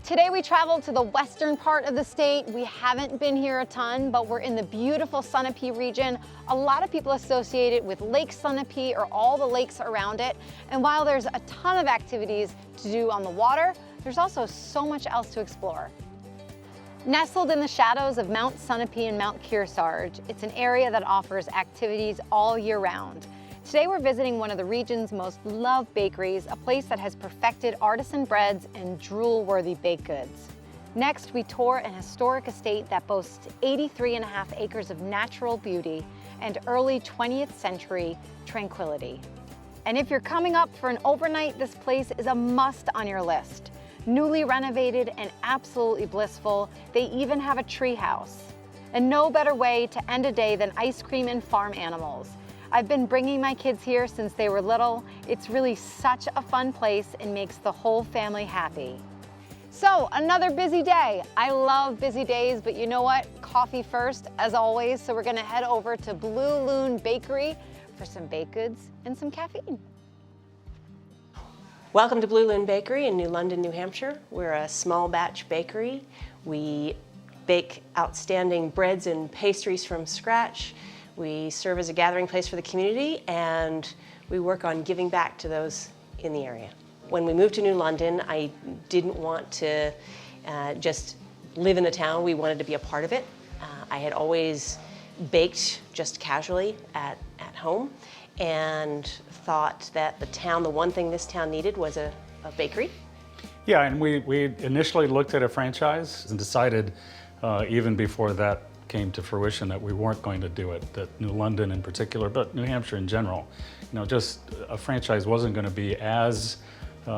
Today we traveled to the western part of the state. We haven't been here a ton, but we're in the beautiful Sunapee region. A lot of people associate it with Lake Sunapee or all the lakes around it. And while there's a ton of activities to do on the water, there's also so much else to explore. Nestled in the shadows of Mount Sunapee and Mount Kearsarge, it's an area that offers activities all year round. Today we're visiting one of the region's most loved bakeries, a place that has perfected artisan breads and drool-worthy baked goods. Next, we tour an historic estate that boasts 83.5 acres of natural beauty and early 20th century tranquility. And if you're coming up for an overnight, this place is a must on your list. Newly renovated and absolutely blissful, they even have a tree house. And no better way to end a day than ice cream and farm animals. I've been bringing my kids here since they were little. It's really such a fun place and makes the whole family happy. So, another busy day. I love busy days, but you know what? Coffee first, as always. So we're gonna head over to Blue Loon Bakery for some baked goods and some caffeine. Welcome to Blue Loon Bakery in New London, New Hampshire. We're a small batch bakery. We bake outstanding breads and pastries from scratch. We serve as a gathering place for the community, and we work on giving back to those in the area. When we moved to New London, I didn't want to just live in the town. We wanted to be a part of it. I had always baked just casually at home and thought that the one thing this town needed was a bakery. Yeah, and we initially looked at a franchise and decided even before that came to fruition that we weren't going to do it, that New London in particular, but New Hampshire in general, just a franchise wasn't going to be as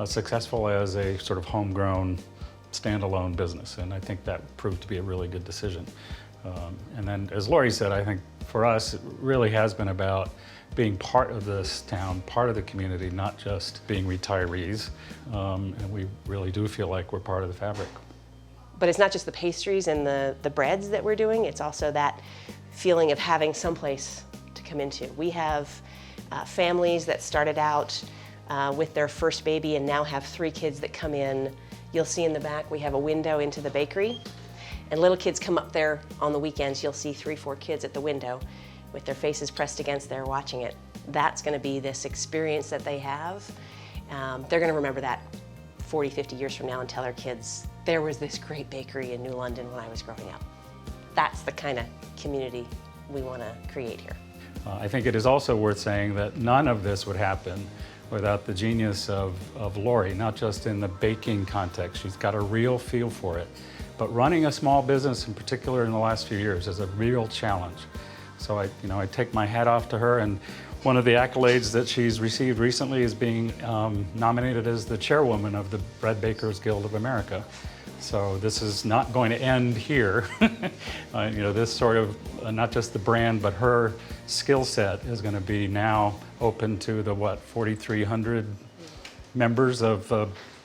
successful as a sort of homegrown, standalone business, and I think that proved to be a really good decision. And then, as Lori said, I think for us, it really has been about being part of this town, part of the community, not just being retirees, and we really do feel like we're part of the fabric. But it's not just the pastries and the breads that we're doing, it's also that feeling of having someplace to come into. We have families that started out with their first baby and now have 3 kids that come in. You'll see in the back we have a window into the bakery, and little kids come up there on the weekends. You'll see 3, 4 kids at the window with their faces pressed against there watching it. That's going to be this experience that they have. They're going to remember that 40, 50 years from now and tell their kids, there was this great bakery in New London when I was growing up. That's the kind of community we want to create here. I think it is also worth saying that none of this would happen without the genius of Lori, not just in the baking context. She's got a real feel for it. But running a small business, in particular in the last few years, is a real challenge. So I take my hat off to her, and one of the accolades that she's received recently is being nominated as the chairwoman of the Bread Bakers Guild of America. So this is not going to end here. This sort of, not just the brand, but her skill set is going to be now open to the, 4,300 members of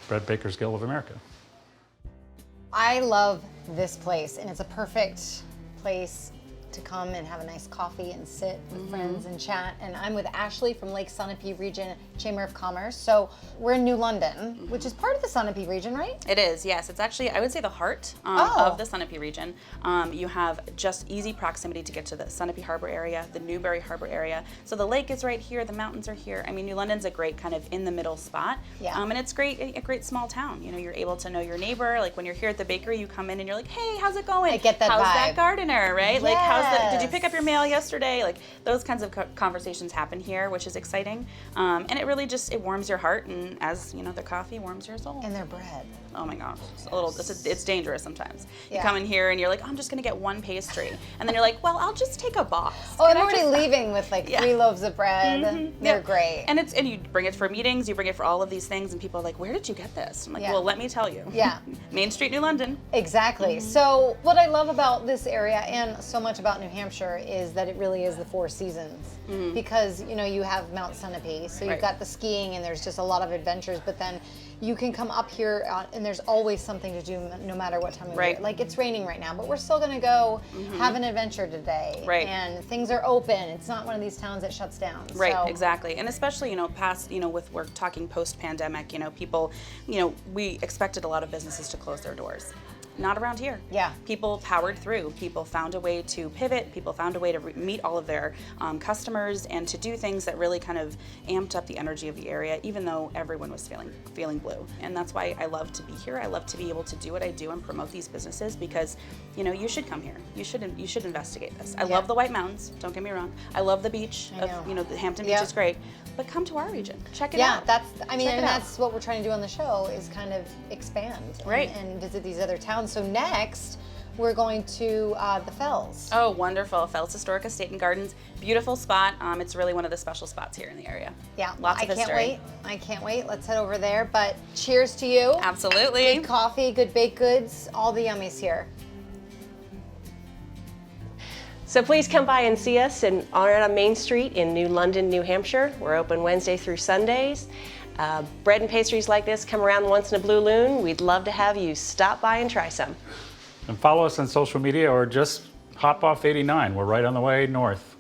Bread Bakers Guild of America. I love this place, and it's a perfect place to come and have a nice coffee and sit with friends and chat. And I'm with Ashley from Lake Sunapee Region Chamber of Commerce. So we're in New London, which is part of the Sunapee region, right? It is, yes. It's actually, I would say, the heart of the Sunapee region. You have just easy proximity to get to the Sunapee Harbor area, the Newberry Harbor area. So the lake is right here, the mountains are here. I mean, New London's a great kind of in the middle spot. Yeah. And it's a great small town. You're able to know your neighbor. Like when you're here at the bakery, you come in and you're like, hey, how's it going? I get that how's vibe. that gardener, right? Like, did you pick up Yes. your mail yesterday? Like those kinds of conversations happen here, which is exciting. And it really just, it warms your heart, and as you know, the coffee warms your soul. And their bread. Oh my gosh, it's dangerous sometimes. Yeah. You come in here and you're like, oh, I'm just gonna get one pastry. And then you're like, well, I'll just take a box. Oh, Can I'm I already just-" leaving with like 3 loaves of bread. They're Yeah. great. And you bring it for meetings, you bring it for all of these things, and people are like, where did you get this? I'm like, Yeah. well, let me tell you. Yeah. Main Street, New London. Exactly. So what I love about this area and so much about about New Hampshire is that it really is the 4 seasons. Because, you know, you have Mount Sunapee, so you've got the skiing and there's just a lot of adventures, but then you can come up here and there's always something to do no matter what time of year. Like it's raining right now, but we're still gonna go have an adventure today. And things are open. It's not one of these towns that shuts down. So. Exactly. And especially, you know, past, you know, we're talking post-pandemic, you know, people, you know, we expected a lot of businesses to close their doors. Not around here. Yeah. People powered through. People found a way to pivot. People found a way to meet all of their customers and to do things that really kind of amped up the energy of the area, even though everyone was feeling blue. And that's why I love to be here. I love to be able to do what I do and promote these businesses because, you know, you should come here. You should investigate this. I love the White Mountains. Don't get me wrong. I love the beach. You know, the Hampton Beach is great. But come to our region. Check it out. Yeah, that's what we're trying to do on the show is kind of expand and visit these other towns. So next, we're going to the Fells. Oh, wonderful. Fells Historic Estate and Gardens. Beautiful spot. It's really one of the special spots here in the area. Yeah, lots of history. I can't wait. Let's head over there. But cheers to you. Absolutely. Good coffee, good baked goods, all the yummies here. So please come by and see us on Main Street in New London, New Hampshire. We're open Wednesday through Sundays. Bread and pastries like this come around once in a blue moon. We'd love to have you stop by and try some. And follow us on social media or just hop off 89. We're right on the way north.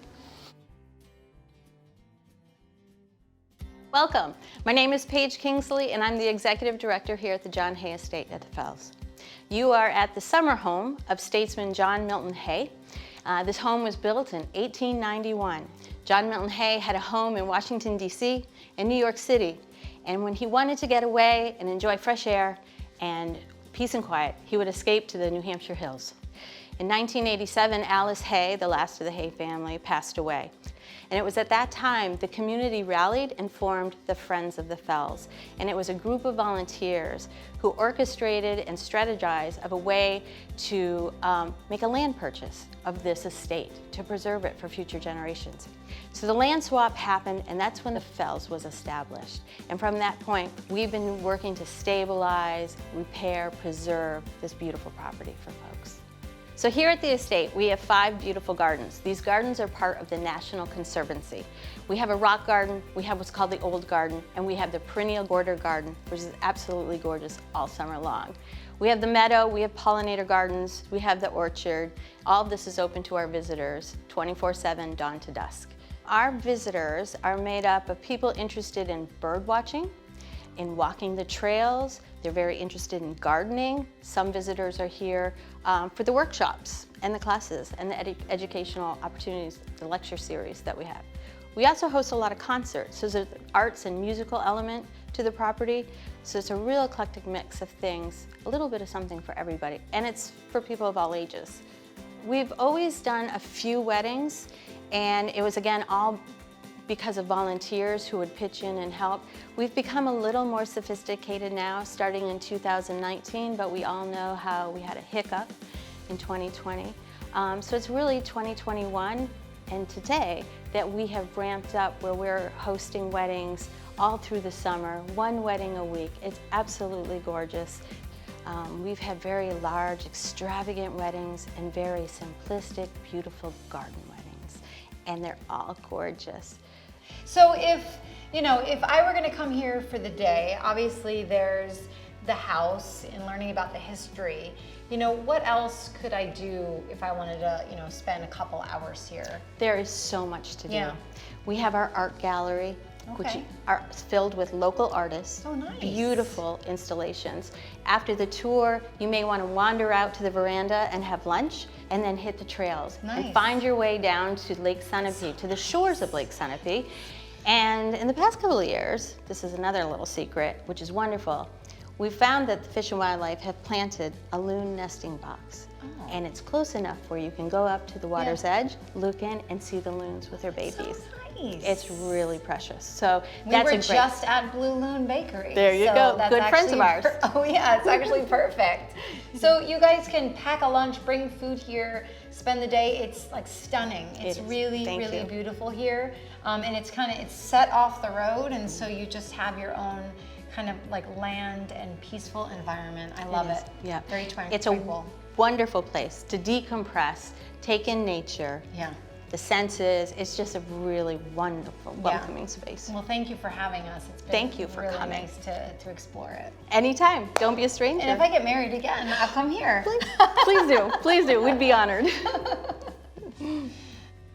Welcome. My name is Paige Kingsley and I'm the Executive Director here at the John Hay Estate at the Fells. You are at the summer home of statesman John Milton Hay. This home was built in 1891. John Milton Hay had a home in Washington, D.C. and New York City. And when he wanted to get away and enjoy fresh air and peace and quiet, he would escape to the New Hampshire hills. In 1987, Alice Hay, the last of the Hay family, passed away. And it was at that time the community rallied and formed the Friends of the Fells. And it was a group of volunteers who orchestrated and strategized of a way to make a land purchase of this estate to preserve it for future generations. So the land swap happened, and that's when the Fells was established. And from that point, we've been working to stabilize, repair, preserve this beautiful property for folks. So here at the estate, we have 5 beautiful gardens. These gardens are part of the National Conservancy. We have a rock garden, we have what's called the Old Garden, and we have the perennial border garden, which is absolutely gorgeous all summer long. We have the meadow, we have pollinator gardens, we have the orchard. All of this is open to our visitors 24/7, dawn to dusk. Our visitors are made up of people interested in bird watching, in walking the trails. They're very interested in gardening. Some visitors are here for the workshops and the classes and the educational opportunities, the lecture series that we have. We also host a lot of concerts, so there's an arts and musical element to the property. So it's a real eclectic mix of things, a little bit of something for everybody, and it's for people of all ages. We've always done a few weddings, and it was again all because of volunteers who would pitch in and help. We've become a little more sophisticated now, starting in 2019, but we all know how we had a hiccup in 2020. So it's really 2021 and today that we have ramped up where we're hosting weddings all through the summer, 1 wedding a week. It's absolutely gorgeous. We've had very large, extravagant weddings and very simplistic, beautiful garden weddings, and they're all gorgeous. So if I were going to come here for the day, obviously there's the house and learning about the history. What else could I do if I wanted to, spend a couple hours here? There is so much to do. Yeah. We have our art gallery, which are filled with local artists. Oh, nice. Beautiful installations. After the tour, you may want to wander out to the veranda and have lunch, and then hit the trails. Nice. And find your way down to Lake Sunapee, to the shores of Lake Sunapee. And in the past couple of years, this is another little secret, which is wonderful, we found that the Fish and Wildlife have planted a loon nesting box. Oh. And it's close enough where you can go up to the water's edge, look in, and see the loons with their babies. So nice. It's really precious. So we that's were a great. just at Blue Loon Bakery. There you go. That's Good friends of ours. Oh yeah, it's actually perfect. So you guys can pack a lunch, bring food here, spend the day. It's like stunning. It's really, really beautiful here. And it's set off the road, and so you just have your own kind of like land and peaceful environment. I love it. Yeah. Very tranquil. wonderful place to decompress, take in nature. Yeah. The senses. It's just a really wonderful, welcoming space. Well, thank you for having us. It's been Thank you for really coming. nice to explore it. Anytime. Don't be a stranger. And if I get married again, I'll come here. Please do. Please do. We'd be honored.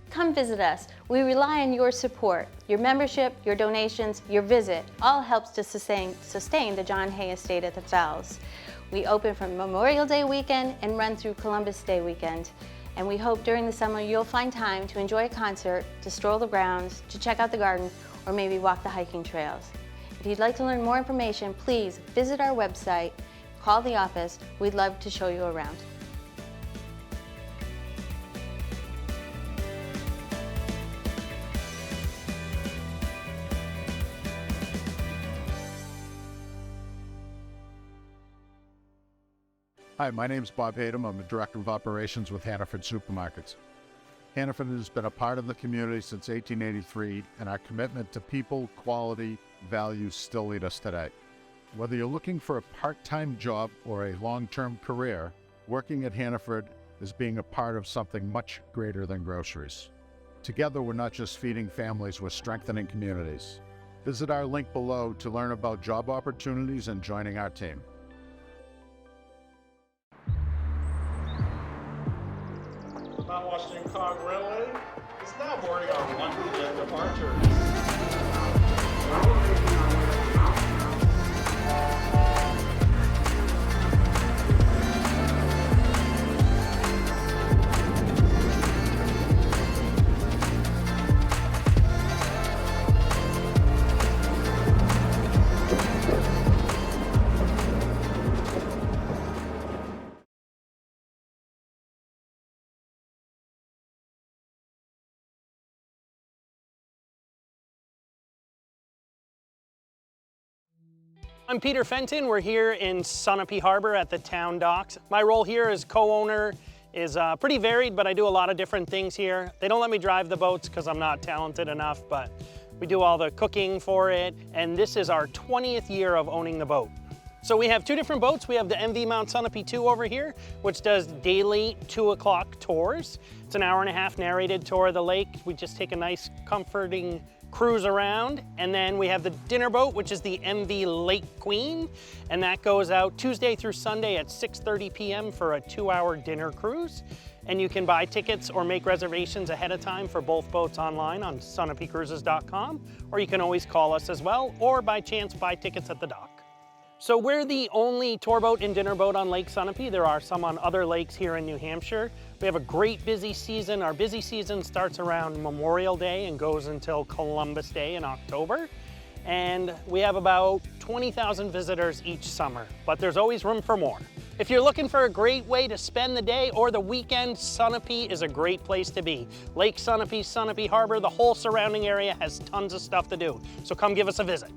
Come visit us. We rely on your support. Your membership, your donations, your visit all helps to sustain the John Hay Estate at the Fells. We open from Memorial Day weekend and run through Columbus Day weekend. And we hope during the summer you'll find time to enjoy a concert, to stroll the grounds, to check out the garden, or maybe walk the hiking trails. If you'd like to learn more information, please visit our website, call the office. We'd love to show you around. Hi, my name is Bob Hayden. I'm the Director of Operations with Hannaford Supermarkets. Hannaford has been a part of the community since 1883, and our commitment to people, quality, values still lead us today. Whether you're looking for a part-time job or a long-term career, working at Hannaford is being a part of something much greater than groceries. Together, we're not just feeding families, we're strengthening communities. Visit our link below to learn about job opportunities and joining our team. Mount Washington Cog Railway is now boarding our London departure. I'm Peter Fenton. We're here in Sunapee Harbor at the town docks. My role here as co-owner is pretty varied, but I do a lot of different things here. They don't let me drive the boats because I'm not talented enough, but we do all the cooking for it, and this is our 20th year of owning the boat. So we have two different boats. We have the MV Mount Sunapee 2 over here, which does daily 2 o'clock tours. It's an hour-and-a-half narrated tour of the lake. We just take a nice, comforting cruise around, and then we have the dinner boat, which is the MV Lake Queen, and that goes out Tuesday through Sunday at 6:30 p.m. for a 2-hour dinner cruise. And you can buy tickets or make reservations ahead of time for both boats online on sunapeecruises.com, or you can always call us as well, or by chance buy tickets at the dock. So we're the only tour boat and dinner boat on Lake Sunapee. There are some on other lakes here in New Hampshire. We have a great busy season. Our busy season starts around Memorial Day and goes until Columbus Day in October. And we have about 20,000 visitors each summer, but there's always room for more. If you're looking for a great way to spend the day or the weekend, Sunapee is a great place to be. Lake Sunapee, Sunapee Harbor, the whole surrounding area has tons of stuff to do. So come give us a visit.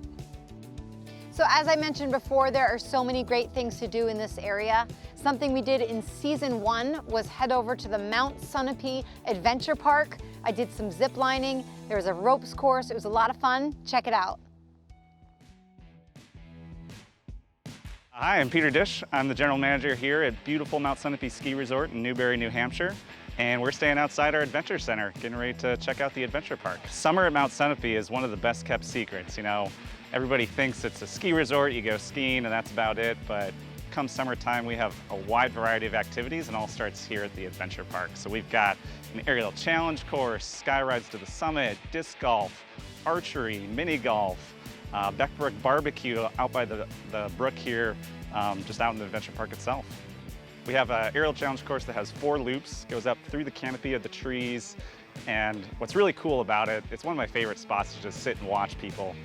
So as I mentioned before, there are so many great things to do in this area. Something we did in season 1 was head over to the Mount Sunapee Adventure Park. I did some zip lining. There was a ropes course. It was a lot of fun. Check it out. Hi, I'm Peter Dish. I'm the general manager here at beautiful Mount Sunapee Ski Resort in Newberry, New Hampshire. And we're staying outside our adventure center, getting ready to check out the adventure park. Summer at Mount Sunapee is one of the best kept secrets. You know, everybody thinks it's a ski resort, you go skiing and that's about it, but come summertime we have a wide variety of activities and all starts here at the adventure park. So we've got an aerial challenge course, sky rides to the summit, disc golf, archery, mini golf, Beckbrook barbecue out by the brook here, just out in the adventure park itself. We have an aerial challenge course that has 4 loops, goes up through the canopy of the trees, and what's really cool about it, it's one of my favorite spots to just sit and watch people.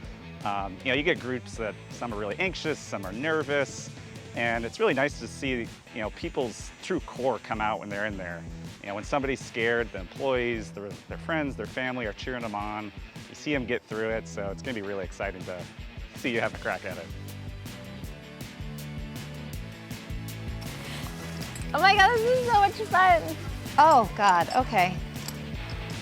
You know, you get groups that some are really anxious, some are nervous, and it's really nice to see, you know, people's true core come out when they're in there. You know, when somebody's scared, the employees, their friends, their family are cheering them on. You see them get through it, so it's going to be really exciting to see you have a crack at it. Oh my God, this is so much fun. Oh God, okay.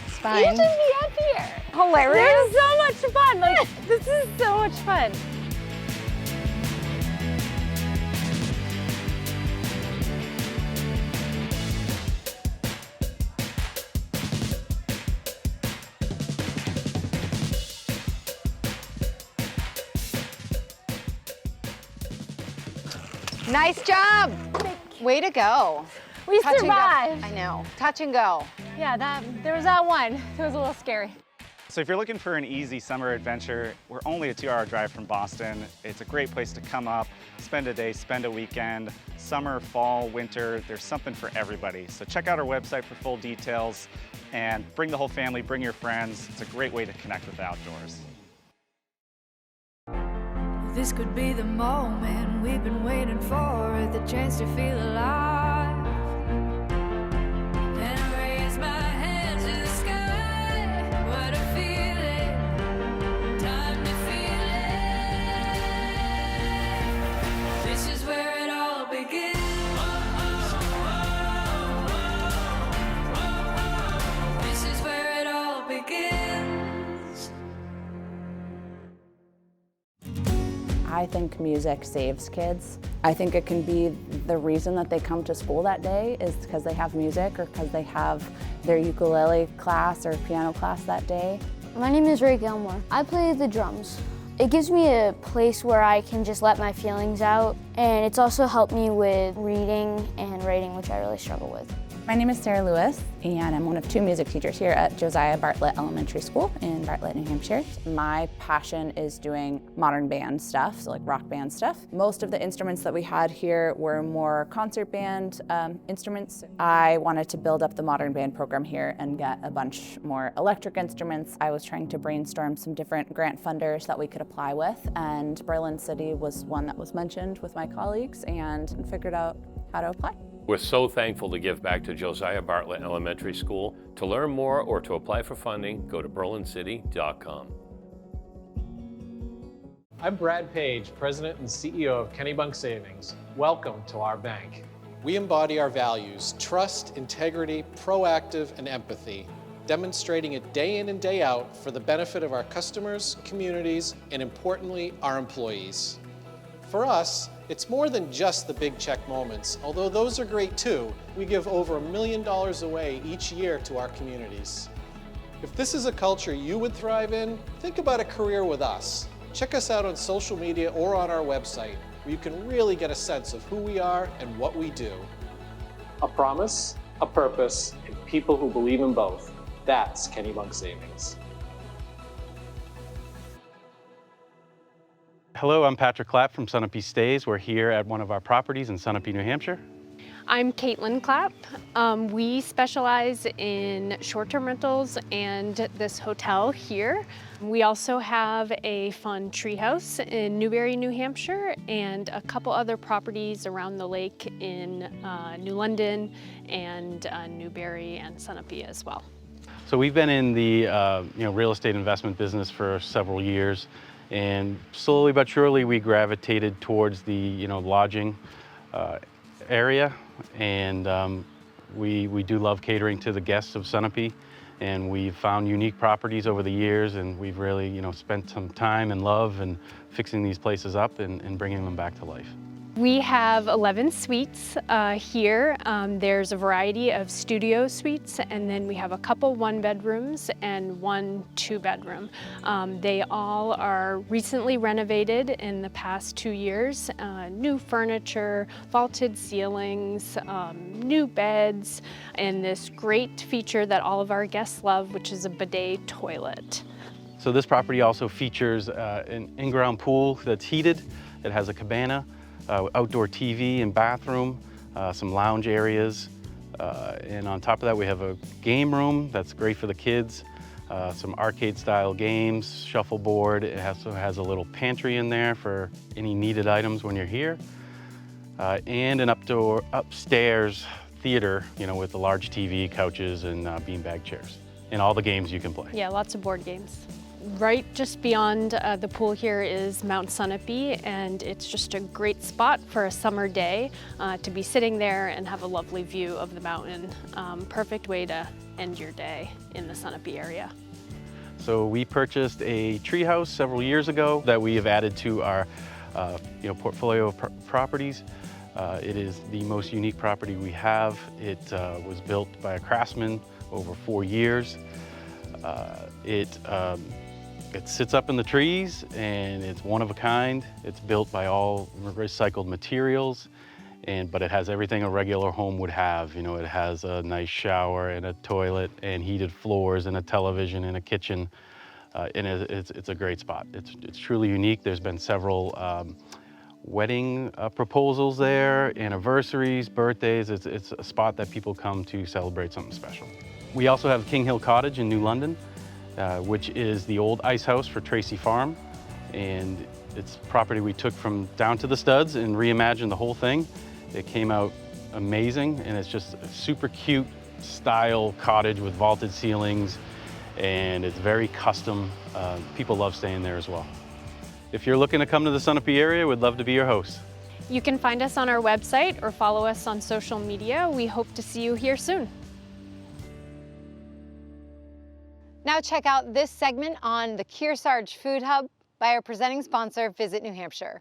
It's fine. You should be up here. Hilarious. This is so much fun. Like, this is so much fun. Nice job. Way to go. We Touch and go. survived. I know. Touch and go. Yeah, there was that one. It was a little scary. So if you're looking for an easy summer adventure, we're only a 2-hour drive from Boston. It's a great place to come up, spend a day, spend a weekend. Summer, fall, winter, there's something for everybody. So check out our website for full details and bring the whole family, bring your friends. It's a great way to connect with the outdoors. This could be the moment we've been waiting for, the chance to feel alive. And I raise my hands to the sky. What a feeling, time to feel it. This is where it all begins. This is where it all begins. I think music saves kids. I think it can be the reason that they come to school that day is because they have music or because they have their ukulele class or piano class that day. My name is Ray Gilmore. I play the drums. It gives me a place where I can just let my feelings out, and it's also helped me with reading and writing, which I really struggle with. My name is Sarah Lewis, and I'm one of 2 music teachers here at Josiah Bartlett Elementary School in Bartlett, New Hampshire. My passion is doing modern band stuff, so like rock band stuff. Most of the instruments that we had here were more concert band instruments. I wanted to build up the modern band program here and get a bunch more electric instruments. I was trying to brainstorm some different grant funders that we could apply with, and Berlin City was one that was mentioned with my colleagues and figured out how to apply. We're so thankful to give back to Josiah Bartlett Elementary School. To learn more or to apply for funding, go to berlincity.com. I'm Brad Page, President and CEO of Kennebunk Savings. Welcome to our bank. We embody our values: trust, integrity, proactive, and empathy, demonstrating it day in and day out for the benefit of our customers, communities, and importantly, our employees. For us, it's more than just the big check moments. Although those are great too, we give over $1 million away each year to our communities. If this is a culture you would thrive in, think about a career with us. Check us out on social media or on our website, where you can really get a sense of who we are and what we do. A promise, a purpose, and people who believe in both. That's Kennebunk Savings. Hello, I'm Patrick Clapp from Sunapee Stays. We're here at one of our properties in Sunapee, New Hampshire. I'm Caitlin Clapp. We specialize in short-term rentals and this hotel here. We also have a fun treehouse in Newbury, New Hampshire, and a couple other properties around the lake in New London and Newbury and Sunapee as well. So we've been in the real estate investment business for several years. And slowly but surely we gravitated towards the lodging area, and we do love catering to the guests of Sunapee, and we've found unique properties over the years, and we've really spent some time and love and fixing these places up and bringing them back to life. We have 11 suites here. There's a variety of studio suites, and then we have a couple 1-bedrooms and 1 2-bedroom. They all are recently renovated in the past 2 years. New furniture, vaulted ceilings, new beds, and this great feature that all of our guests love, which is a bidet toilet. So this property also features an in-ground pool that's heated. It has a cabana, outdoor TV and bathroom, some lounge areas, and on top of that we have a game room that's great for the kids, some arcade style games, shuffleboard. It also has a little pantry in there for any needed items when you're here, and an upstairs theater, with the large TV, couches, and beanbag chairs, and all the games you can play. Yeah, lots of board games. Right just beyond the pool here is Mount Sunapee, and it's just a great spot for a summer day to be sitting there and have a lovely view of the mountain. Perfect way to end your day in the Sunapee area. So we purchased a treehouse several years ago that we have added to our portfolio of properties. It is the most unique property we have. It was built by a craftsman over 4 years. It sits up in the trees, and it's one of a kind. It's built by all recycled materials, But it has everything a regular home would have. You know, it has a nice shower and a toilet and heated floors and a television and a kitchen. And it's a great spot. It's truly unique. There's been several wedding proposals there, anniversaries, birthdays. It's a spot that people come to celebrate something special. We also have King Hill Cottage in New London, which is the old ice house for Tracy Farm. And it's property we took from down to the studs and reimagined the whole thing. It came out amazing, and it's just a super cute style cottage with vaulted ceilings, and it's very custom. People love staying there as well. If you're looking to come to the Sunapee area, we'd love to be your host. You can find us on our website or follow us on social media. We hope to see you here soon. Now check out this segment on the Kearsarge Food Hub by our presenting sponsor, Visit New Hampshire.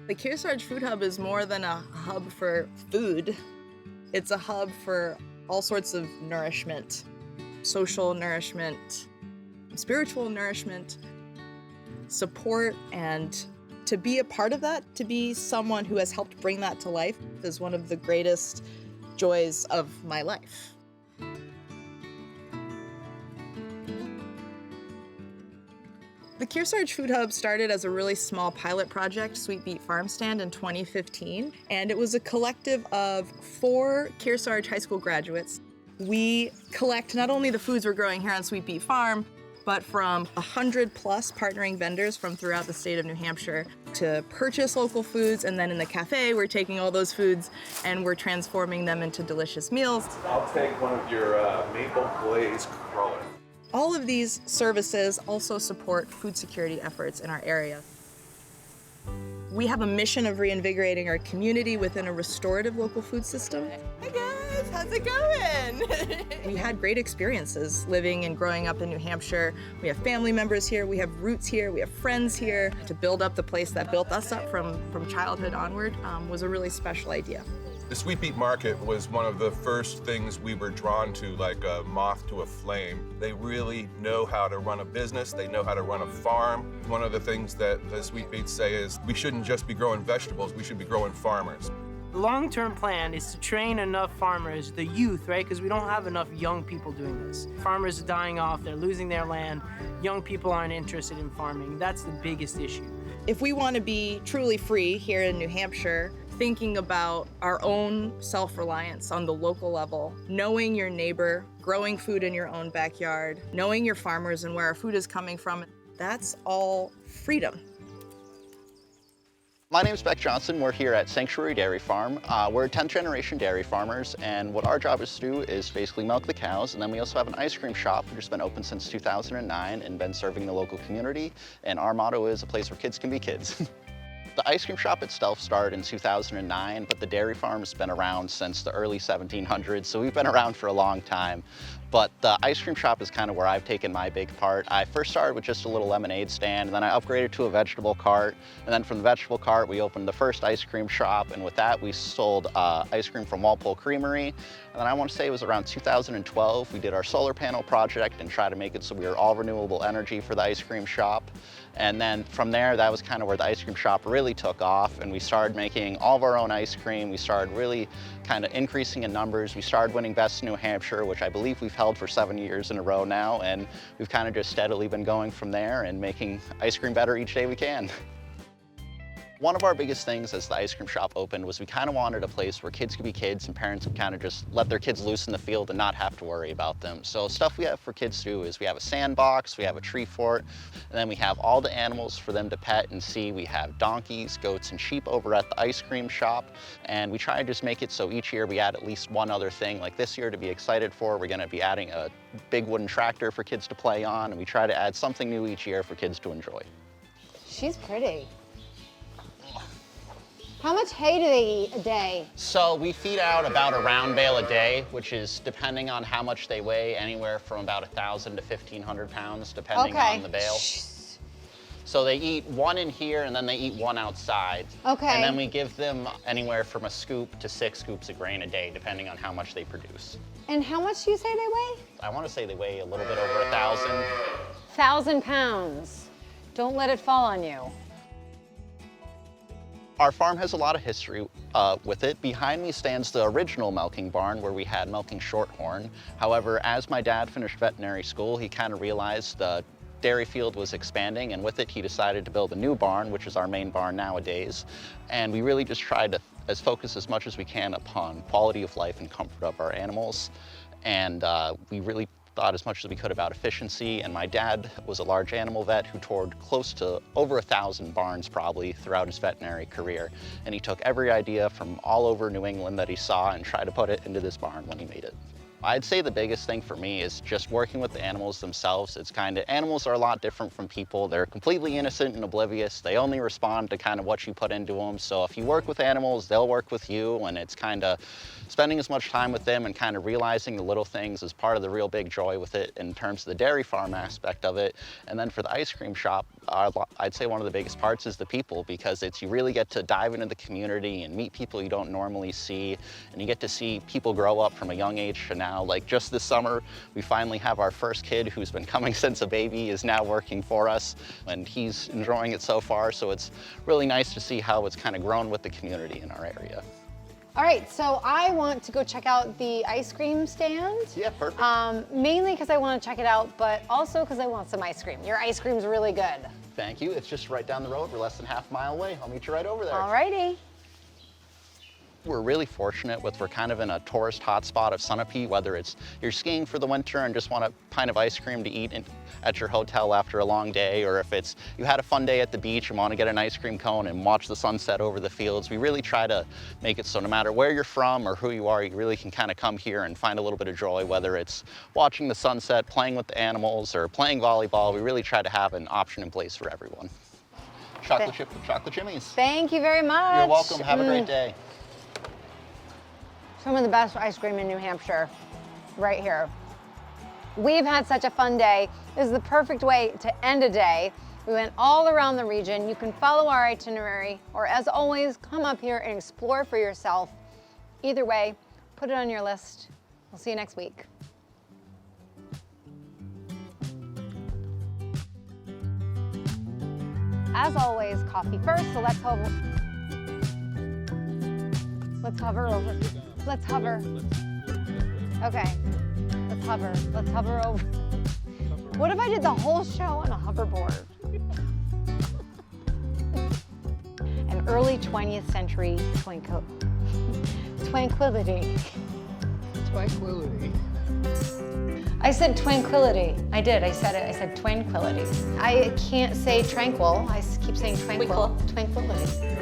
The Kearsarge Food Hub is more than a hub for food. It's a hub for all sorts of nourishment, social nourishment, spiritual nourishment, support, and to be a part of that, to be someone who has helped bring that to life is one of the greatest joys of my life. The Kearsarge Food Hub started as a really small pilot project, Sweet Beet Farm Stand, in 2015, and it was a collective of 4 Kearsarge High School graduates. We collect not only the foods we're growing here on Sweet Beet Farm, but from 100+ partnering vendors from throughout the state of New Hampshire to purchase local foods, and then in the cafe, we're taking all those foods and we're transforming them into delicious meals. I'll take one of your maple glaze crullers. All of these services also support food security efforts in our area. We have a mission of reinvigorating our community within a restorative local food system. Hi guys, how's it going? We had great experiences living and growing up in New Hampshire. We have family members here, we have roots here, we have friends here. To build up the place that built us up from childhood onward was a really special idea. The Sweet Beet Market was one of the first things we were drawn to, like a moth to a flame. They really know how to run a business, they know how to run a farm. One of the things that the Sweet Beets say is we shouldn't just be growing vegetables, we should be growing farmers. The long-term plan is to train enough farmers, the youth, right? Because we don't have enough young people doing this. Farmers are dying off, they're losing their land. Young people aren't interested in farming. That's the biggest issue. If we want to be truly free here in New Hampshire, thinking about our own self-reliance on the local level, knowing your neighbor, growing food in your own backyard, knowing your farmers and where our food is coming from, that's all freedom. My name is Beck Johnson. We're here at Sanctuary Dairy Farm. We're 10th generation dairy farmers, and what our job is to do is basically milk the cows, and then we also have an ice cream shop which has been open since 2009 and been serving the local community, and our motto is a place where kids can be kids. The ice cream shop itself started in 2009, but the dairy farm's been around since the early 1700s, so we've been around for a long time. But the ice cream shop is kind of where I've taken my big part. I first started with just a little lemonade stand, and then I upgraded to a vegetable cart. And then from the vegetable cart, we opened the first ice cream shop, and with that, we sold ice cream from Walpole Creamery. And then I want to say it was around 2012, we did our solar panel project and tried to make it so we were all renewable energy for the ice cream shop. And then from there, that was kind of where the ice cream shop really took off, and we started making all of our own ice cream. We started really kind of increasing in numbers. We started winning Best in New Hampshire, which I believe we've held for 7 years in a row now, and we've kind of just steadily been going from there and making ice cream better each day we can. One of our biggest things as the ice cream shop opened was we kind of wanted a place where kids could be kids and parents could kind of just let their kids loose in the field and not have to worry about them. So stuff we have for kids to do is we have a sandbox, we have a tree fort, and then we have all the animals for them to pet and see. We have donkeys, goats, and sheep over at the ice cream shop, and we try to just make it so each year we add at least one other thing. Like this year to be excited for, we're going to be adding a big wooden tractor for kids to play on, and we try to add something new each year for kids to enjoy. She's pretty. How much hay do they eat a day? So we feed out about a round bale a day, which is, depending on how much they weigh, anywhere from about 1,000 to 1,500 pounds, depending on the bale. So they eat one in here, and then they eat one outside. Okay. And then we give them anywhere from a scoop to 6 scoops of grain a day, depending on how much they produce. And how much do you say they weigh? I want to say they weigh a little bit over 1,000. 1,000 pounds. Don't let it fall on you. Our farm has a lot of history with it. Behind me stands the original milking barn where we had milking shorthorn. However, as my dad finished veterinary school, he kind of realized the dairy field was expanding, and with it he decided to build a new barn, which is our main barn nowadays. And we really just tried to focus as much as we can upon quality of life and comfort of our animals. And we really thought as much as we could about efficiency, and my dad was a large animal vet who toured close to over 1,000 barns probably throughout his veterinary career. And he took every idea from all over New England that he saw and tried to put it into this barn when he made it. I'd say the biggest thing for me is just working with the animals themselves. It's animals are a lot different from people. They're completely innocent and oblivious. They only respond to kind of what you put into them. So if you work with animals, they'll work with you, and it's kind of spending as much time with them and kind of realizing the little things is part of the real big joy with it in terms of the dairy farm aspect of it. And then for the ice cream shop, I'd say one of the biggest parts is the people, because you really get to dive into the community and meet people you don't normally see, and you get to see people grow up from a young age to now. Like just this summer, we finally have our first kid who's been coming since a baby is now working for us, and he's enjoying it so far. So it's really nice to see how it's kind of grown with the community in our area. All right, so I want to go check out the ice cream stand. Yeah, perfect. Mainly because I want to check it out, but also because I want some ice cream. Your ice cream's really good. Thank you. It's just right down the road. We're less than half a mile away. I'll meet you right over there. All righty. We're really fortunate we're kind of in a tourist hotspot of Sunapee, whether it's you're skiing for the winter and just want a pint of ice cream to eat at your hotel after a long day, or if it's you had a fun day at the beach and want to get an ice cream cone and watch the sunset over the fields. We really try to make it so no matter where you're from or who you are, you really can kind of come here and find a little bit of joy, whether it's watching the sunset, playing with the animals, or playing volleyball. We really try to have an option in place for everyone. Chocolate chip with chocolate jimmies. Thank you very much. You're welcome. Have a great day. Some of the best ice cream in New Hampshire, right here. We've had such a fun day. This is the perfect way to end a day. We went all around the region. You can follow our itinerary, or as always, come up here and explore for yourself. Either way, put it on your list. We'll see you next week. As always, coffee first, so let's hover. Let's hover over. Let's hover. Okay, let's hover. Let's hover over. What if I did the whole show on a hoverboard? An early 20th century tranquility. Tranquility. I said tranquility. I did. I said it. I said tranquility. I can't say tranquil. I keep saying tranquil. Tranquility.